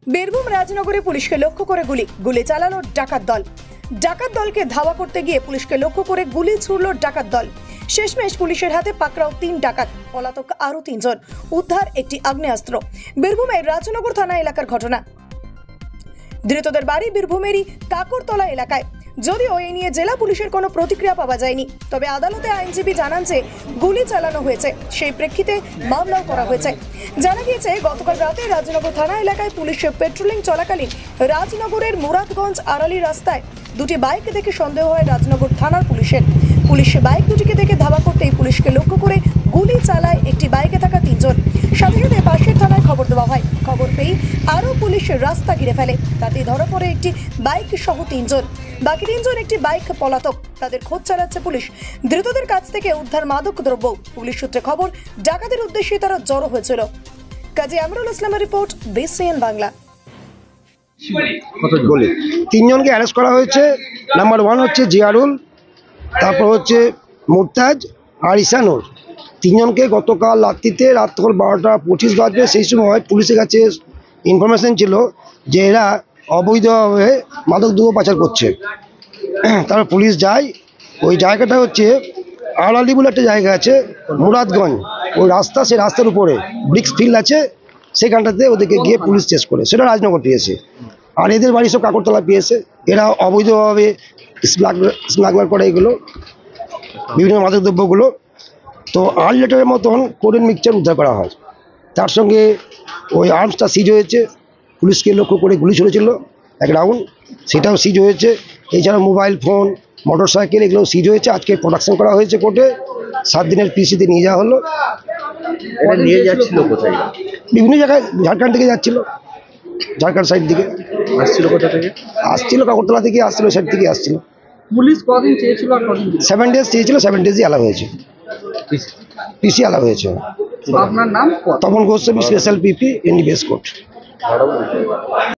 বীরভূম রাজনগরে পুলিশকে লক্ষ্য করে গুলি চালালো ডাকাত দলকে ধাওয়া করতে গিয়ে পুলিশকে লক্ষ্য করে গুলি ছুড়ল ডাকাত দল। শেষমেশ পুলিশের হাতে পাকড়াও 3 ডাকাত, পলাতক আরো 3 জন, উদ্ধার একটি আগ্নেয়াস্ত্র। বীরভূমের রাজনগর থানা এলাকার ঘটনা। ধৃতদের বাড়ি বীরভূমেরই কাকরতলা এলাকায়। যদিও এই নিয়ে জেলা পুলিশের কোনো প্রতিক্রিয়া পাওয়া যায়নি, তবে আদালতে আইনজীবী জানান যে গুলি চালানো হয়েছে, সেই প্রেক্ষিতে মামলাও করা হয়েছে। জানা গিয়েছে গতকাল রাতে রাজনগর থানা এলাকায় পুলিশের পেট্রোলিং চলাকালীন রাজনগরের মুরাদগঞ্জ আড়ালি রাস্তায় দুটি বাইক দেখে সন্দেহ হয় রাজনগর থানার পুলিশের। পুলিশে বাইক দুটিকে দেখে ধাওয়া করতেই পুলিশকে লক্ষ্য করে গুলি চালায় একটি বাইকে থাকা 3 জন। সাথে সাথে পাশের থানায় খবর দেওয়া হয়। খবর পেয়ে আরও পুলিশ রাস্তা ঘিরে ফেলে, তাতে ধরা পড়ে একটি বাইক সহ 3 জন। বাকি 3 জন একটি বাইক পলাতক, তাদের খোঁজ চালাচ্ছে পুলিশ। ধৃতদের কাছ থেকে উদ্ধার মাদক দ্রব্য। পুলিশ সূত্রে খবর, ডাকাতের উদ্দেশ্যে তারা জড়ো হয়েছিল। কাজী আমরুল ইসলামের রিপোর্ট, BCN বাংলা। বলি 3 জনকে অ্যারেস্ট করা হয়েছে। নাম্বার 1 হচ্ছে জিয়ারুল, তারপর হচ্ছে মুরতাজ আর ইসানুর। 3 জনকে গতকাল রাত্রিতে রাত তখন 12:25 বাজবে, সেই সময় পুলিশের কাছে ইনফরমেশন ছিল যে এরা অবৈধভাবে মাদক দ্রব্য পাচার করছে। তারপর পুলিশ যায়, ওই জায়গাটা হচ্ছে আড়ালি বলে একটা জায়গা আছে মুরাদগঞ্জ, ওই রাস্তা, সেই রাস্তার উপরে ব্রিক্স ফিল্ড আছে, সেখানটাতে ওদেরকে গিয়ে পুলিশ চেস করে, সেটা রাজনগর পেয়েছে। আর এদের বাড়ি সব কাকরতলা পেয়েছে। এরা অবৈধভাবে স্মাগলার করে এগুলো বিভিন্ন মাদক দ্রব্যগুলো। তো 8 লিটারের মতন কোরিয়ান মিক্সচার উদ্ধার করা হয়। তার সঙ্গে ওই আর্মসটা সিজ হয়েছে, পুলিশকে লক্ষ্য করে গুলি ছুড়েছিল 1 রাউন্ড, সেটাও সিজ হয়েছে। এছাড়া মোবাইল ফোন, মোটর সাইকেল, এগুলো সিজ হয়েছে। আজকে প্রোডাকশন করা হয়েছে কোর্টে, 7 দিনের পিসিতে নিয়ে যাওয়া হলো। এটা নিয়ে যাচ্ছিল কোথায়? বিভিন্ন জায়গায়, ঝাড়খণ্ড থেকে যাচ্ছিল, ঝাড়খণ্ড সাইড থেকে আসছিল কোথা থেকে? আসছিল, কাকরতলা থেকে আসছিল, সাইড থেকে আসছিল। পুলিশ কদিন চেয়েছিল আর কদিন? 7 ডেজ চেয়েছিল, 7 ডেজই আলাদা হয়েছে, পিসি আলাদা হয়েছে। আপনার নাম? Tapan Goswami, special PP, NDPS court.